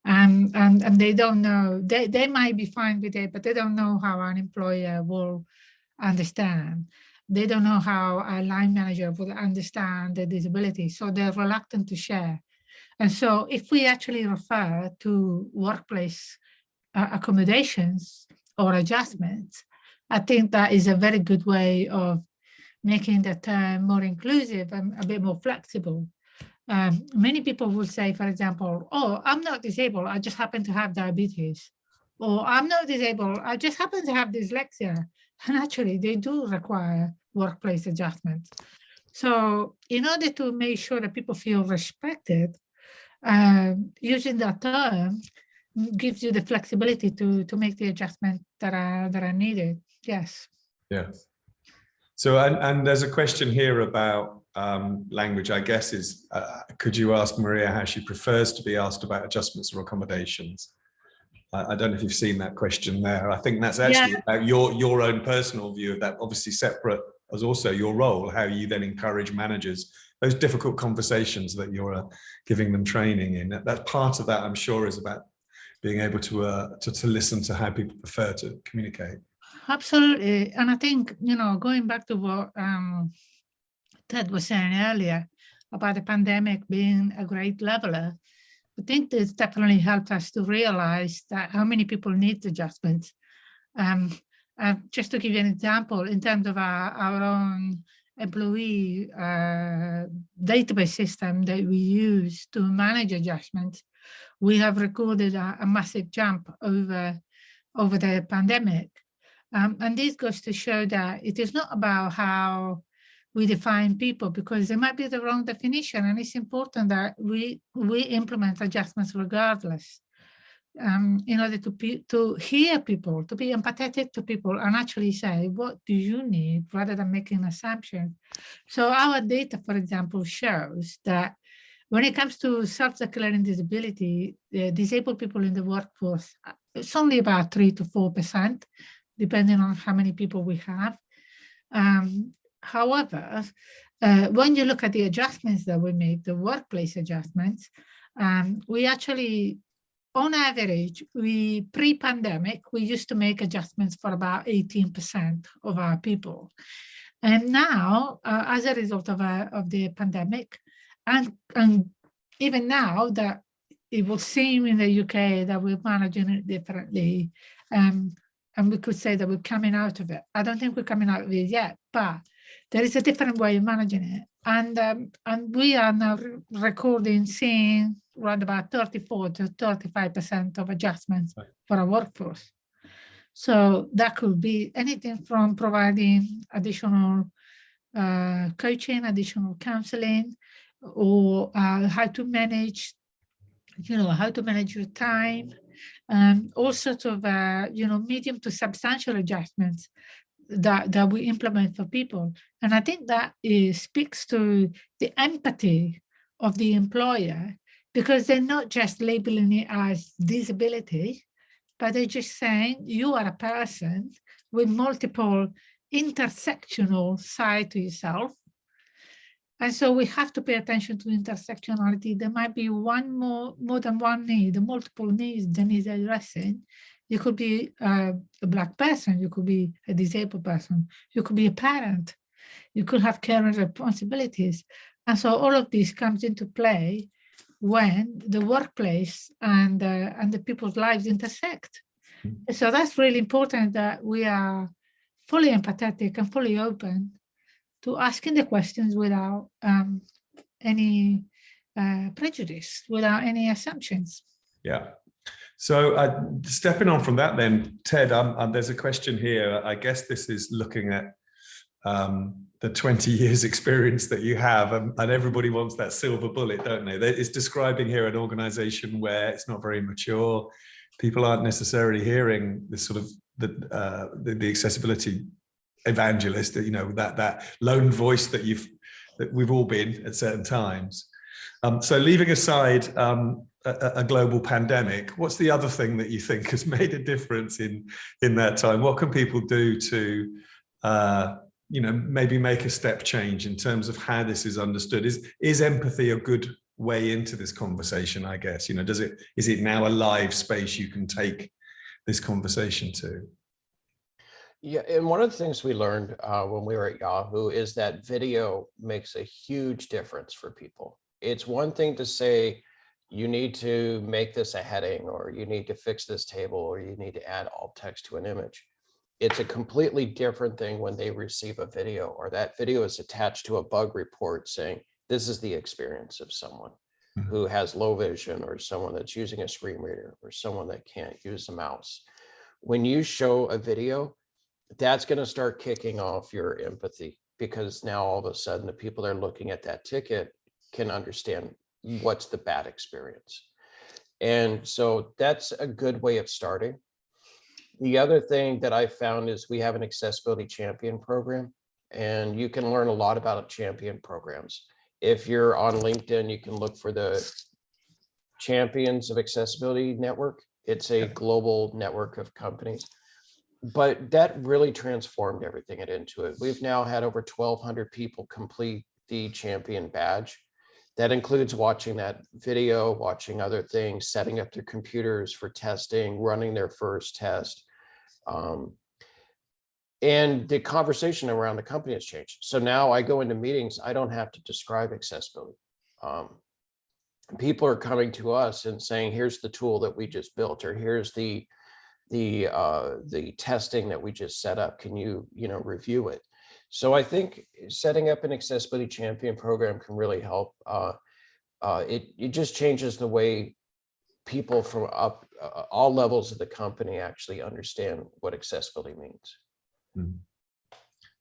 And they don't know, they might be fine with it, but they don't know how an employer will understand. They don't know how a line manager will understand the disability, so they're reluctant to share. And so if we actually refer to workplace accommodations or adjustments, I think that is a very good way of making the term more inclusive and a bit more flexible. Many people will say, for example, oh, I'm not disabled, I just happen to have diabetes. Or I'm not disabled, I just happen to have dyslexia. And actually, they do require workplace adjustments. So in order to make sure that people feel respected, using that term gives you the flexibility to make the adjustments that are needed. Yes. Yes. So, and there's a question here about language, I guess, is could you ask Maria how she prefers to be asked about adjustments or accommodations? I don't know if you've seen that question there. I think that's actually about your own personal view of that, obviously separate as also your role, how you then encourage managers, those difficult conversations that you're giving them training in. That part of that, I'm sure, is about being able to listen to how people prefer to communicate. Absolutely. And I think, you know, going back to what Ted was saying earlier about the pandemic being a great leveler, I think this definitely helped us to realize that how many people need adjustments. Just to give you an example, in terms of our own employee database system that we use to manage adjustments, we have recorded a massive jump over the pandemic. And this goes to show that it is not about how we define people, because there might be the wrong definition, and it's important that we implement adjustments regardless, in order to hear people, to be empathetic to people, and actually say, what do you need, rather than making assumptions. So our data, for example, shows that when it comes to self-declaring disability, disabled people in the workforce, it's only about 3 to 4%, depending on how many people we have. However, when you look at the adjustments that we make, the workplace adjustments, we actually, on average, pre-pandemic, we used to make adjustments for about 18% of our people. And now, as a result of the pandemic, and even now that it will seem in the UK that we're managing it differently, and we could say that we're coming out of it. I don't think we're coming out of it yet, but there is a different way of managing it. And we are now seeing around about 34 to 35% of adjustments for our workforce. So that could be anything from providing additional coaching, additional counseling, or how to manage, how to manage your time, all sorts of, medium to substantial adjustments that we implement for people. And I think that speaks to the empathy of the employer, because they're not just labeling it as disability, but they're just saying you are a person with multiple intersectional side to yourself. And so we have to pay attention to intersectionality. There might be more than one need, multiple needs that need addressing. You could be a Black person, you could be a disabled person, you could be a parent, you could have care and responsibilities. And so all of this comes into play when the workplace and the people's lives intersect. So that's really important, that we are fully empathetic and fully open to asking the questions without any prejudice, without any assumptions. Yeah. So stepping on from that then, Ted, there's a question here. I guess this is looking at the 20 years experience that you have, and everybody wants that silver bullet, don't they? It's describing here an organization where it's not very mature. People aren't necessarily hearing this sort of the accessibility evangelist, you know, that lone voice that we've all been at certain times. So leaving aside a global pandemic, what's the other thing that you think has made a difference in that time? What can people do to you know, maybe make a step change in terms of how this is understood? Is empathy a good way into this conversation, I guess? You know, is it now a live space you can take this conversation to? Yeah, and one of the things we learned when we were at Yahoo is that video makes a huge difference for people. It's one thing to say, you need to make this a heading, or you need to fix this table, or you need to add alt text to an image. It's a completely different thing when they receive a video, or that video is attached to a bug report saying, this is the experience of someone who has low vision, or someone that's using a screen reader, or someone that can't use a mouse. When you show a video, that's going to start kicking off your empathy, because now all of a sudden the people that are looking at that ticket can understand what's the bad experience. And so that's a good way of starting. The other thing that I found is we have an accessibility champion program, and you can learn a lot about champion programs. If you're on LinkedIn, you can look for the Champions of Accessibility Network. It's a global network of companies. But that really transformed everything at Intuit. We've now had over 1,200 people complete the champion badge. That includes watching that video, watching other things, setting up their computers for testing, running their first test. And the conversation around the company has changed. So now I go into meetings, I don't have to describe accessibility. People are coming to us and saying, here's the tool that we just built, or here's the testing that we just set up. Can you review it? So I think setting up an accessibility champion program can really help. It just changes the way people from all levels of the company actually understand what accessibility means.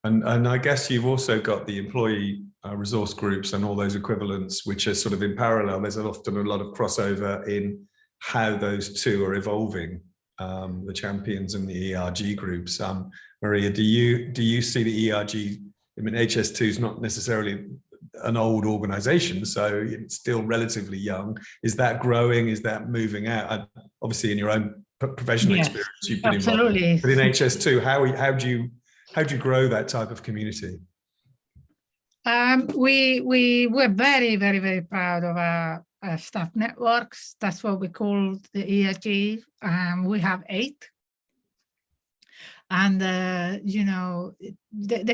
And I guess you've also got the employee resource groups and all those equivalents, which are sort of in parallel. There's often a lot of crossover in how those two are evolving. The champions and the ERG groups. Maria, do you see the ERG? I mean, HS2 is not necessarily an old organization, so it's still relatively young. Is that growing? Is that moving out? Obviously, in your own professional experience, you've been absolutely involved. But in HS2, how do you grow that type of community? We're very, very, very proud of our staff networks. That's what we call the ERG. We have 8. And, the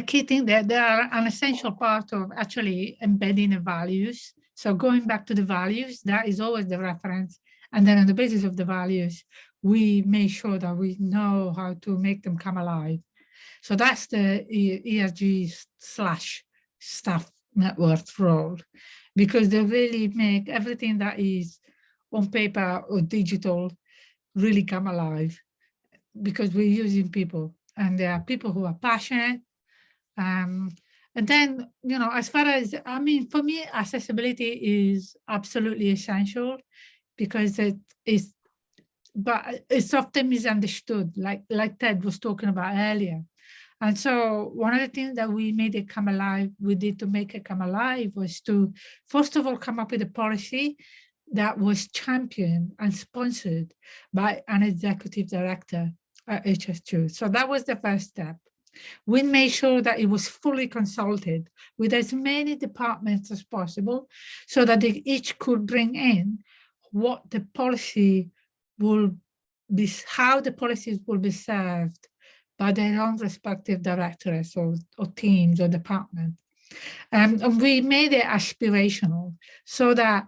key thing, they are an essential part of actually embedding the values. So going back to the values, that is always the reference. And then on the basis of the values, we make sure that we know how to make them come alive. So that's the ERG/staff network role, because they really make everything that is on paper or digital really come alive, because we're using people, and there are people who are passionate. And then, as far as, for me, accessibility is absolutely essential, because it's often misunderstood, like Ted was talking about earlier. And so one of the things that we made it come alive, we did to make it come alive, was to, first of all, come up with a policy that was championed and sponsored by an executive director at HS2. So that was the first step. We made sure that it was fully consulted with as many departments as possible so that they each could bring in what the policy will be, how the policies will be served by their own respective directorates or teams or departments. And we made it aspirational so that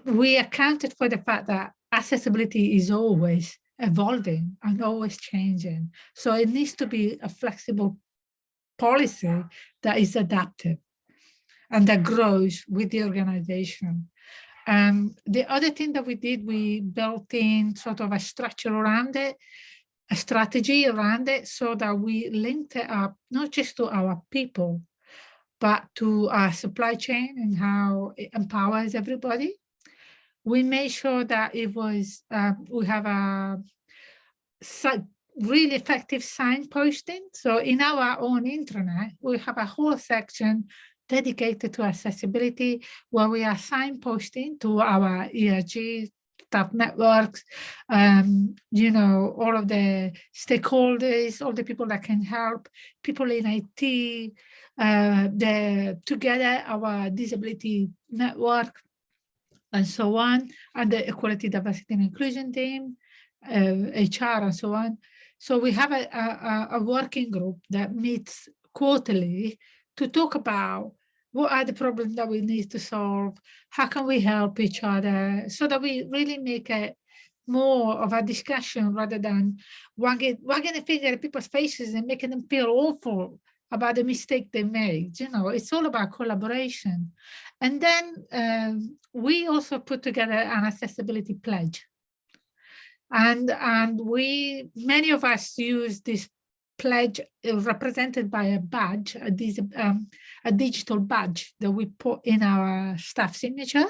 we accounted for the fact that accessibility is always evolving and always changing. So it needs to be a flexible policy that is adaptive and that grows with the organization. The other thing that we did, we built in sort of a structure around it, a strategy around it, so that we linked it up not just to our people, but to our supply chain and how it empowers everybody. We made sure that it was, we have a really effective signposting. So in our own intranet, we have a whole section dedicated to accessibility where we are signposting to our ERG staff networks, you know, all of the stakeholders, all the people that can help, people in IT, together our disability network, and so on, and the equality, diversity, and inclusion team, HR, and so on. So we have a working group that meets quarterly to talk about what are the problems that we need to solve, how can we help each other, so that we really make it more of a discussion rather than wagging a finger at people's faces and making them feel awful about the mistake they made. You know, it's all about collaboration. And then we also put together an accessibility pledge. And many of us use this pledge represented by a badge, a digital badge that we put in our staff signature.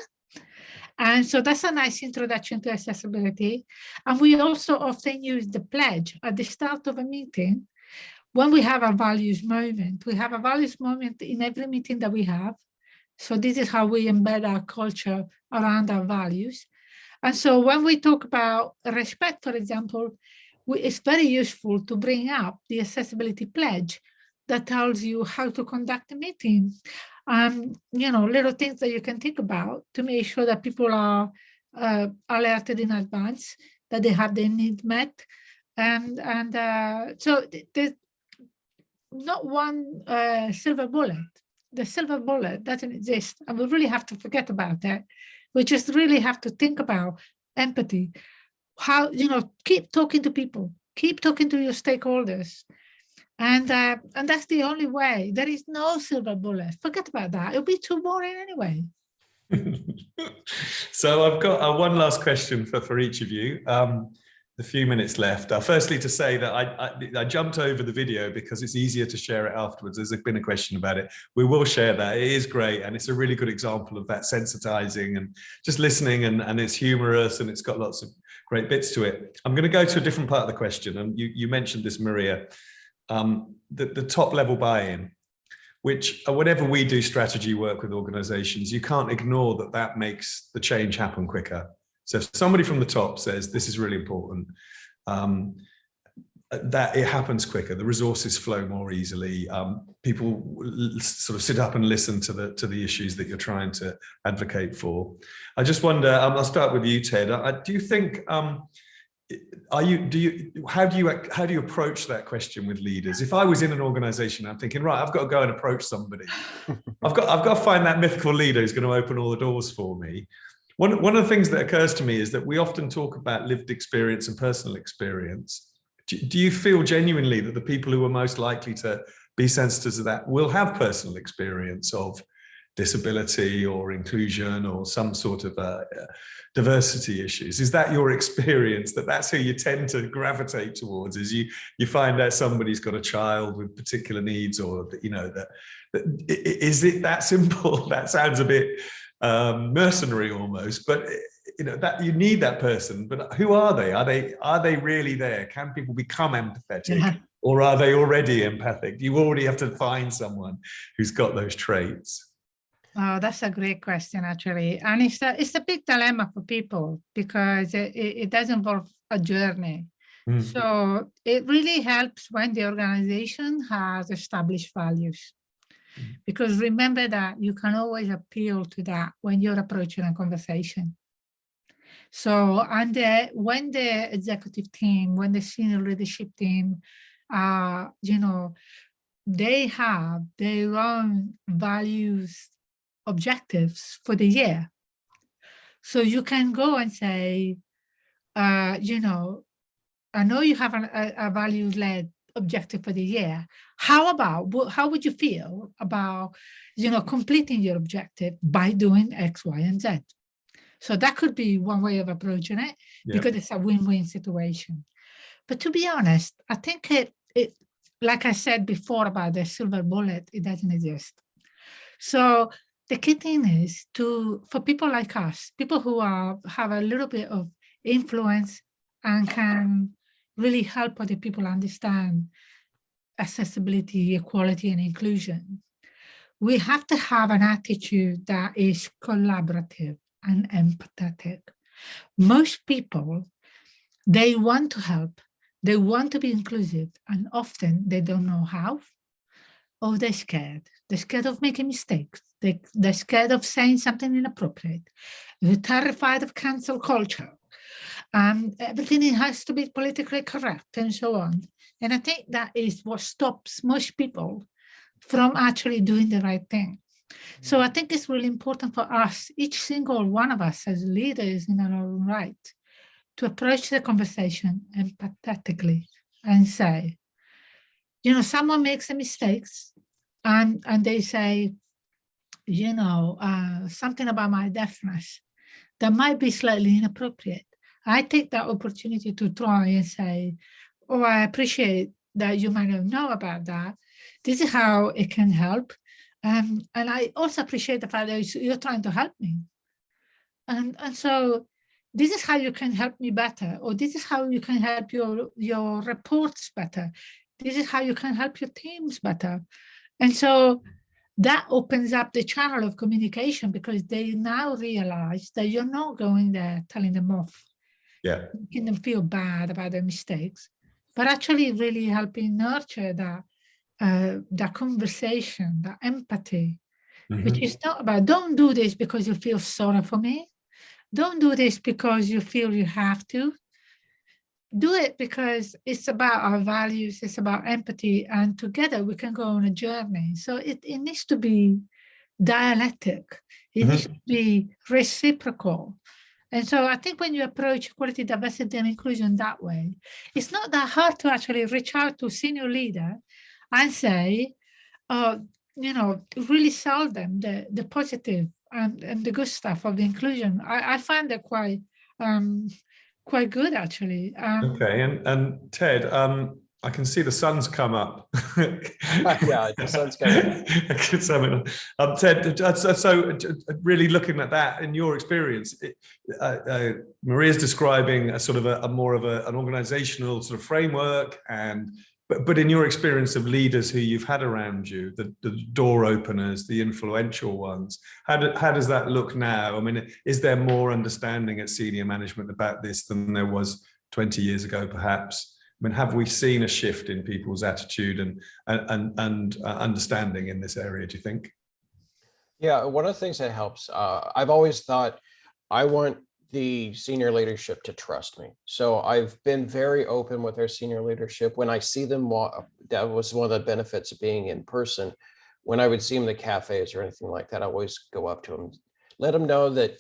And so that's a nice introduction to accessibility. And we also often use the pledge at the start of a meeting. When we have a values moment, we have a values moment in every meeting that we have. So this is how we embed our culture around our values. And so when we talk about respect, for example, it's very useful to bring up the accessibility pledge that tells you how to conduct a meeting. You know, little things that you can think about to make sure that people are alerted in advance, that they have their needs met. So there's not one silver bullet. The silver bullet doesn't exist, and we really have to forget about that. We just really have to think about empathy. How, you know, keep talking to people, keep talking to your stakeholders. And that's the only way. There is no silver bullet. Forget about that. It'll be too boring anyway. So I've got one last question for each of you. The few minutes left. Firstly, to say that I jumped over the video because it's easier to share it afterwards. There's been a question about it. We will share that. It is great, and it's a really good example of that sensitizing and just listening, and it's humorous, and it's got lots of great bits to it. I'm going to go to a different part of the question, and you mentioned this, Maria, the top level buy-in, which whenever we do strategy work with organizations, you can't ignore that makes the change happen quicker. So if somebody from the top says, this is really important, that it happens quicker, the resources flow more easily, people sort of sit up and listen to the issues that you're trying to advocate for. I just wonder, I'll start with you, Ted. Do you think, how do you approach that question with leaders? If I was in an organization, I'm thinking, right, I've got to go and approach somebody. I've got to find that mythical leader who's going to open all the doors for me. One of the things that occurs to me is that we often talk about lived experience and personal experience. Do you feel genuinely that the people who are most likely to be sensitive to that will have personal experience of disability or inclusion or some sort of diversity issues? Is that your experience, that's who you tend to gravitate towards, is you find out somebody's got a child with particular needs, or you know, is it that simple? That sounds a bit mercenary almost, but you know, that you need that person. But who are they? Are they really there? Can people become empathetic, or are they already empathic? You already have to find someone who's got those traits. Oh, that's a great question, actually. And it's a big dilemma for people, because it does involve a journey. So it really helps when the organization has established values. Because remember that you can always appeal to that when you're approaching a conversation. So, and when the executive team, when the senior leadership team, you know, they have their own values, objectives for the year. So you can go and say, you know, I know you have a values-led objective for the year. How would you feel about, you know, completing your objective by doing X, Y, and Z? So that could be one way of approaching it, because it's a win-win situation. But to be honest, I think it, like I said before about the silver bullet, it doesn't exist. So the key thing is for people like us, people who have a little bit of influence and can really help other people understand accessibility, equality, and inclusion, we have to have an attitude that is collaborative and empathetic. Most people, they want to help, they want to be inclusive, and often they don't know how, or they're scared. They're scared of making mistakes. They're scared of saying something inappropriate. They're terrified of cancel culture. Everything has to be politically correct and so on. And I think that is what stops most people from actually doing the right thing. So I think it's really important for us, each single one of us as leaders in our own right, to approach the conversation empathetically and say, you know, someone makes a mistakes and they say, you know, something about my deafness that might be slightly inappropriate. I take that opportunity to try and say, oh, I appreciate that you might not know about that. This is how it can help. And I also appreciate the fact that you're trying to help me. And so this is how you can help me better, or this is how you can help your reports better. This is how you can help your teams better. And so that opens up the channel of communication, because they now realize that you're not going there telling them off, making them feel bad about their mistakes, but actually really helping nurture that conversation, that empathy, which is not about, don't do this because you feel sorry for me. Don't do this because you feel you have to. Do it because it's about our values, it's about empathy, and together we can go on a journey. So it needs to be dialectic. It needs to be reciprocal. And so I think when you approach equality, diversity, and inclusion that way, it's not that hard to actually reach out to senior leader and say, you know, really sell them the positive and the good stuff of the inclusion. I find that quite good, actually. Okay, and Ted, I can see the sun's come up. Yeah, the sun's coming up. Ted, so really looking at that in your experience, Maria's describing a sort of a more of an organizational sort of framework, but in your experience of leaders who you've had around you, the door openers, the influential ones, how does that look now? I mean, is there more understanding at senior management about this than there was 20 years ago, perhaps? I mean, have we seen a shift in people's attitude and understanding in this area, do you think? Yeah, one of the things that helps, I've always thought I want the senior leadership to trust me. So I've been very open with our senior leadership. When I see them, that was one of the benefits of being in person. When I would see them in the cafes or anything like that, I always go up to them, let them know that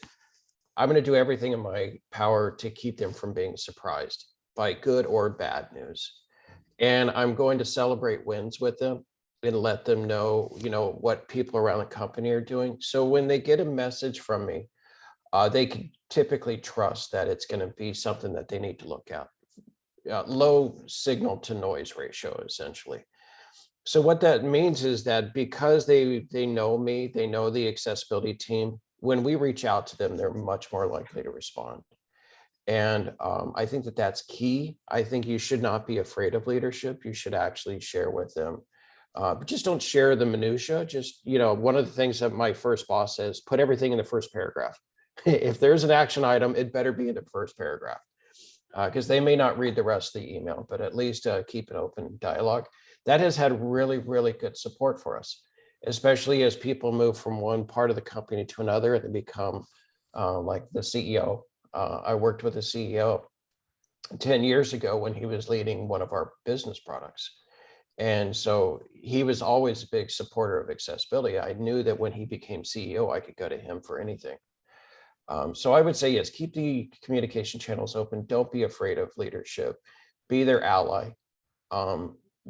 I'm going to do everything in my power to keep them from being surprised by good or bad news. And I'm going to celebrate wins with them and let them know, you know, what people around the company are doing. So when they get a message from me, they can typically trust that it's going to be something that they need to look at. Low signal to noise ratio, essentially. So what that means is that because they know me, they know the accessibility team, when we reach out to them, they're much more likely to respond. And I think that that's key. I think you should not be afraid of leadership. You should actually share with them. But just don't share the minutia. Just, you know, one of the things that my first boss says, put everything in the first paragraph. If there's an action item, it better be in the first paragraph. because they may not read the rest of the email, but at least keep an open dialogue. That has had really, really good support for us, especially as people move from one part of the company to another and they become like the CEO. I worked with a CEO 10 years ago when he was leading one of our business products. And so he was always a big supporter of accessibility. I knew that when he became CEO, I could go to him for anything. So I would say, yes, keep the communication channels open. Don't be afraid of leadership. Be their ally.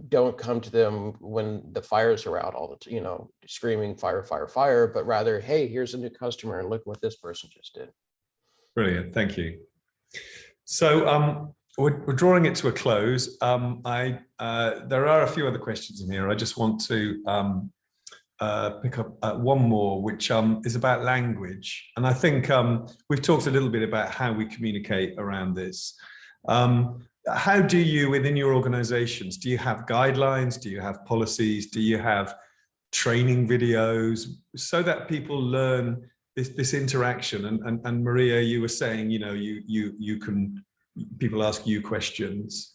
Don't come to them when the fires are out all the time, screaming fire, fire, fire, but rather, hey, here's a new customer and look what this person just did. Brilliant. Thank you. So we're drawing it to a close. There are a few other questions in here. I just want to pick up one more, which is about language. And I think we've talked a little bit about how we communicate around this. How do you, within your organizations, do you have guidelines? Do you have policies? Do you have training videos so that people learn this interaction? And Maria, you were saying, you can, people ask you questions,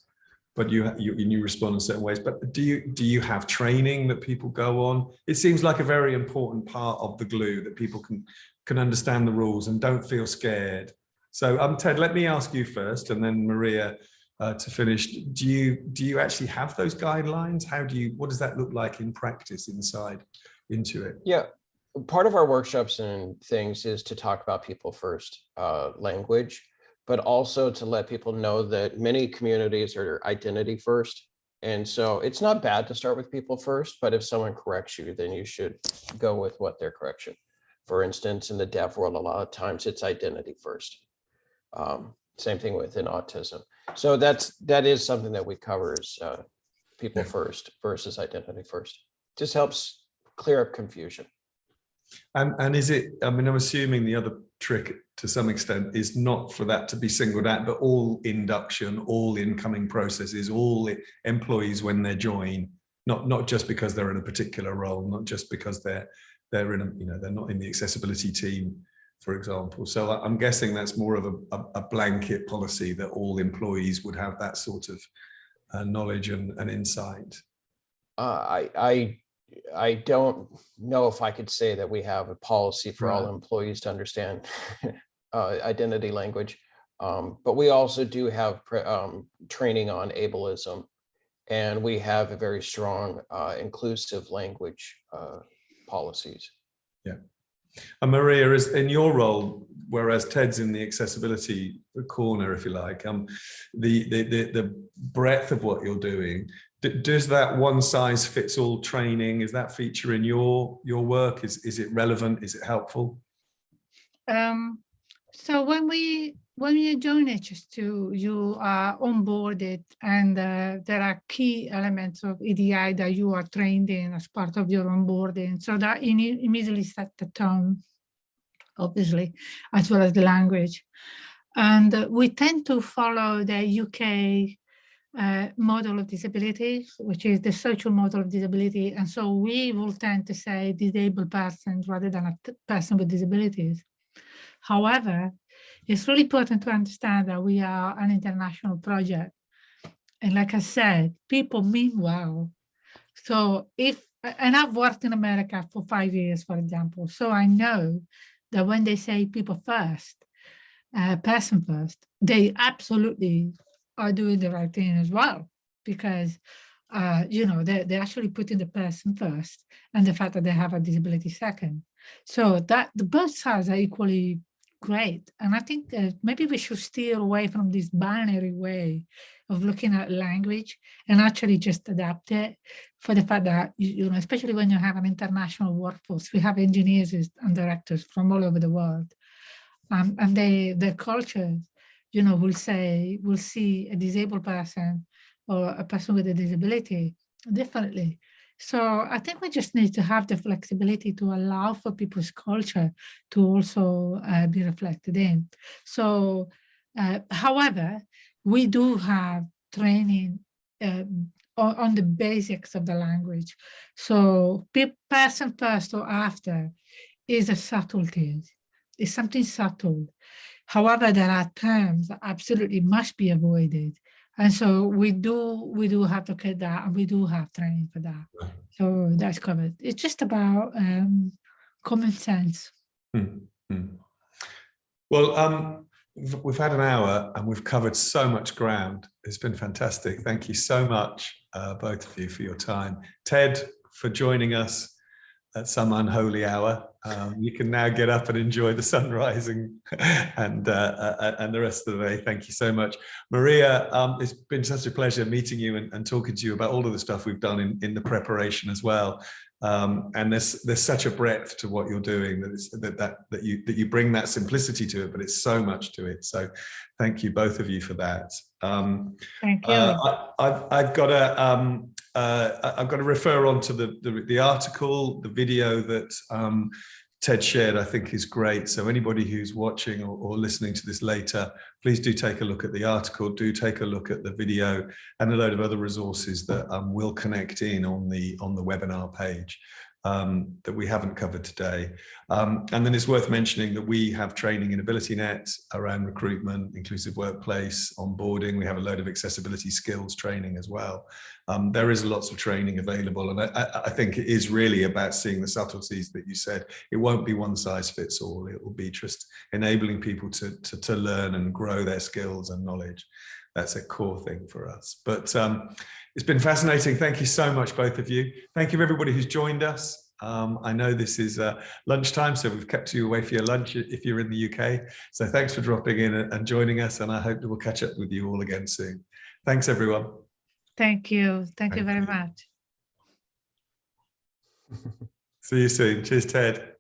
but you respond in certain ways. But do you have training that people go on? It seems like a very important part of the glue, that people can understand the rules and don't feel scared. So Ted, let me ask you first, and then Maria to finish. Do you actually have those guidelines? What does that look like in practice inside Intuit? Yeah, part of our workshops and things is to talk about people first language, but also to let people know that many communities are identity first. And so it's not bad to start with people first, but if someone corrects you, then you should go with what their correction. For instance, in the deaf world, a lot of times it's identity first. Same thing within autism. So that is something that we cover is people first versus identity first. Just helps clear up confusion. And is it, I'm assuming the other trick to some extent is not for that to be singled out, but all induction, all incoming processes, all employees when they join, not just because they're in a particular role, not just because they're in a, they're not in the accessibility team, for example. So I'm guessing that's more of a blanket policy that all employees would have that sort of knowledge and insight. I don't know if I could say that we have a policy for all employees to understand identity language, but we also do have training on ableism, and we have a very strong inclusive language policies. Yeah. And Maria, is in your role, whereas Ted's in the accessibility corner, if you like, the breadth of what you're doing, does that one size fits all training, is that feature in your work? Is it relevant? Is it helpful? So when you join HS2, you are onboarded, and there are key elements of EDI that you are trained in as part of your onboarding. So that immediately set the tone, obviously, as well as the language. And we tend to follow the UK model of disability, which is the social model of disability. And so we will tend to say disabled person rather than a person with disabilities. However, it's really important to understand that we are an international project. And like I said, people mean well. So and I've worked in America for 5 years, for example, so I know that when they say people first, person first, they absolutely are doing the right thing as well, because they're actually putting the person first and the fact that they have a disability second. So that the both sides are equally great. And I think maybe we should steer away from this binary way of looking at language and actually just adapt it for the fact that, especially when you have an international workforce, we have engineers and directors from all over the world. And their cultures, will see a disabled person or a person with a disability differently. So I think we just need to have the flexibility to allow for people's culture to also be reflected in. So, however, we do have training on the basics of the language. So person first or after is a subtlety. It's something subtle. However, there are terms that absolutely must be avoided. And so we do advocate that, and we do have training for that. So that's covered. It's just about common sense. Well, we've had an hour and we've covered so much ground. It's been fantastic. Thank you so much, both of you, for your time. Ted, for joining us at some unholy hour. You can now get up and enjoy the sun rising and the rest of the day. Thank you so much. Maria, it's been such a pleasure meeting you and talking to you about all of the stuff we've done in the preparation as well. And there's such a breadth to what you're doing that you bring that simplicity to it, but it's so much to it. So thank you, both of you, for that. Thank you. I've got to refer on to the article, the video that Ted shared, I think is great. So anybody who's watching or listening to this later, please do take a look at the article, do take a look at the video and a load of other resources that will connect in on the webinar page that we haven't covered today. And then it's worth mentioning that we have training in AbilityNet around recruitment, inclusive workplace, onboarding. We have a load of accessibility skills training as well. There is lots of training available, and I think it is really about seeing the subtleties that you said. It won't be one size fits all. It will be just enabling people to learn and grow their skills and knowledge. That's a core thing for us. But it's been fascinating. Thank you so much, both of you. Thank you, everybody who's joined us. I know this is lunchtime, so we've kept you away for your lunch if you're in the UK. So thanks for dropping in and joining us, and I hope that we'll catch up with you all again soon. Thanks, everyone. Thank you. Thank you very much. See you soon. Cheers, Ted.